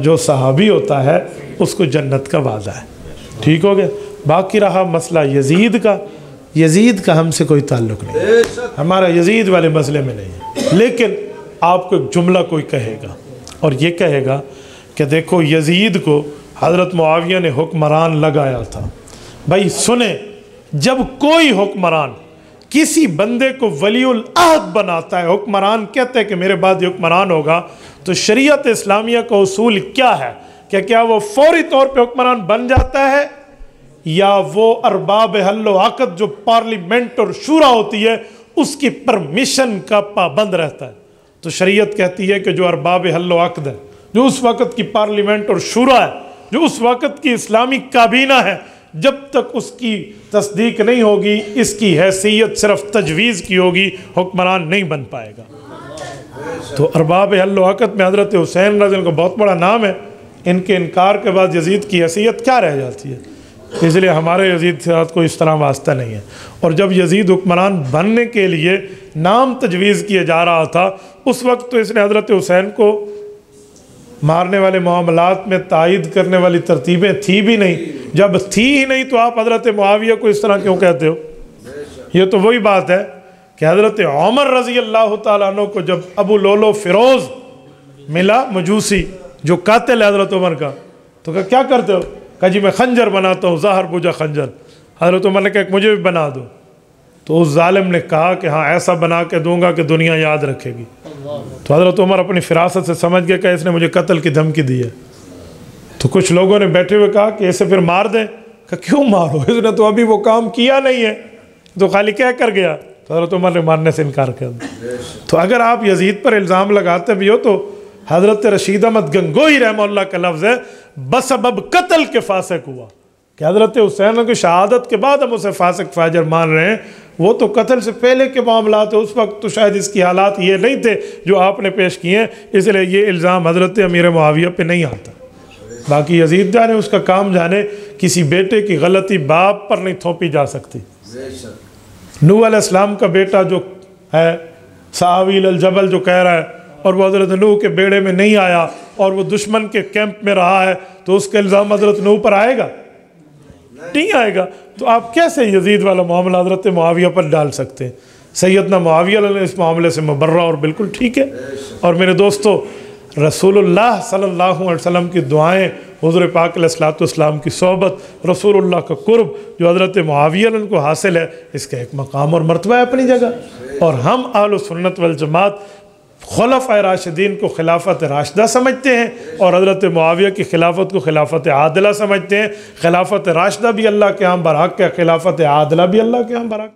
جو صحابی ہوتا ہے اس کو جنت کا وعدہ ہے۔ ٹھیک ہو گیا؟ باقی رہا مسئلہ یزید کا، یزید کا ہم سے کوئی تعلق نہیں، ہمارا یزید والے مسئلے میں نہیں ہے۔ لیکن آپ کو ایک جملہ کوئی کہے گا اور یہ کہے گا کہ دیکھو یزید کو حضرت معاویہ نے حکمران لگایا تھا۔ بھائی سنیں، جب کوئی حکمران کسی بندے کو ولی العہد بناتا ہے، حکمران کہتے ہیں کہ میرے بعد یہ حکمران ہوگا، تو شریعت اسلامیہ کا اصول کیا ہے کہ کیا وہ فوری طور پہ حکمران بن جاتا ہے یا وہ ارباب حل و عقد جو پارلیمنٹ اور شورا ہوتی ہے اس کی پرمیشن کا پابند رہتا ہے؟ تو شریعت کہتی ہے کہ جو ارباب حل و عقد ہے، جو اس وقت کی پارلیمنٹ اور شورا ہے، جو اس وقت کی اسلامی کابینہ ہے، جب تک اس کی تصدیق نہیں ہوگی اس کی حیثیت صرف تجویز کی ہوگی، حکمران نہیں بن پائے گا۔ تو ارباب حل و عقد میں حضرت حسین رضی اللہ عنہ کا بہت بڑا نام ہے، ان کے انکار کے بعد یزید کی حیثیت کیا رہ جاتی ہے؟ اس لیے ہمارے یزید کے ساتھ کوئی اس طرح واسطہ نہیں ہے۔ اور جب یزید حکمران بننے کے لیے نام تجویز کیا جا رہا تھا اس وقت تو اس نے حضرت حسین کو مارنے والے معاملات میں تائید کرنے والی ترتیبیں تھی بھی نہیں۔ جب تھی ہی نہیں تو آپ حضرت معاویہ کو اس طرح کیوں کہتے ہو؟ یہ تو وہی بات ہے کہ حضرت عمر رضی اللہ تعالیٰ عنہ کو جب ابو لولو فیروز ملا، مجوسی جو قاتل ہے حضرت عمر کا، تو کیا کرتے ہو؟ کہا جی میں خنجر بناتا ہوں، ظاہر پوجا خنجر۔ حضرت عمر نے کہا مجھے بھی بنا دو، تو اس ظالم نے کہا کہ ہاں ایسا بنا کے دوں گا کہ دنیا یاد رکھے گی۔ تو حضرت عمر اپنی فراست سے سمجھ گئے کہ اس نے مجھے قتل کی دھمکی دی ہے۔ تو کچھ لوگوں نے بیٹھے ہوئے کہا کہ اسے پھر مار دیں۔ کہ کیوں مارو، اس نے تو ابھی وہ کام کیا نہیں ہے، تو خالی کہہ کر گیا۔ تو حضرت عمر نے مارنے سے انکار کر دیا۔ تو اگر آپ یزید پر الزام لگاتے بھی ہو تو حضرت رشید احمد گنگوہی رحمہ اللہ کا لفظ ہے بسبب قتل کے فاسق ہوا، کہ حضرت حسین کی شہادت کے بعد ہم اسے فاسق فاجر مان رہے ہیں، وہ تو قتل سے پہلے کے معاملات ہیں، اس وقت تو شاید اس کی حالات یہ نہیں تھے جو آپ نے پیش کیے ہیں، اس لیے یہ الزام حضرت امیر معاویہ پہ نہیں آتا۔ باقی یزید جانے، اس کا کام جانے، کسی بیٹے کی غلطی باپ پر نہیں تھوپی جا سکتی۔ نوح علیہ السلام کا بیٹا جو ہے ساویل الجبل جو کہہ رہا ہے اور وہ حضرت نوح کے بیڑے میں نہیں آیا اور وہ دشمن کے کیمپ میں رہا ہے، تو اس کا الزام حضرت نوح پر آئے گا؟ نہیں آئے گا۔ تو آپ کیسے یزید والا معاملہ حضرت معاویہ پر ڈال سکتے ہیں؟ سیدنا معاویہ علیہ اس معاملے سے مبرہ اور بالکل ٹھیک ہے۔ اور میرے دوستو، رسول اللہ صلی اللہ علیہ وسلم کی دعائیں، حضور پاک علیہ السلام کی صحبت، رسول اللہ کا قرب جو حضرت معاویہ علیہ کو حاصل ہے، اس کا ایک مقام اور مرتبہ ہے اپنی جگہ۔ اور ہم اہل سنت والجماعت خلفائے راشدین کو خلافت راشدہ سمجھتے ہیں اور حضرت معاویہ کی خلافت کو خلافت عادلہ سمجھتے ہیں۔ خلافت راشدہ بھی اللہ کے ہاں برحق ہے، خلافت عادلہ بھی اللہ کے ہاں برحق ہے۔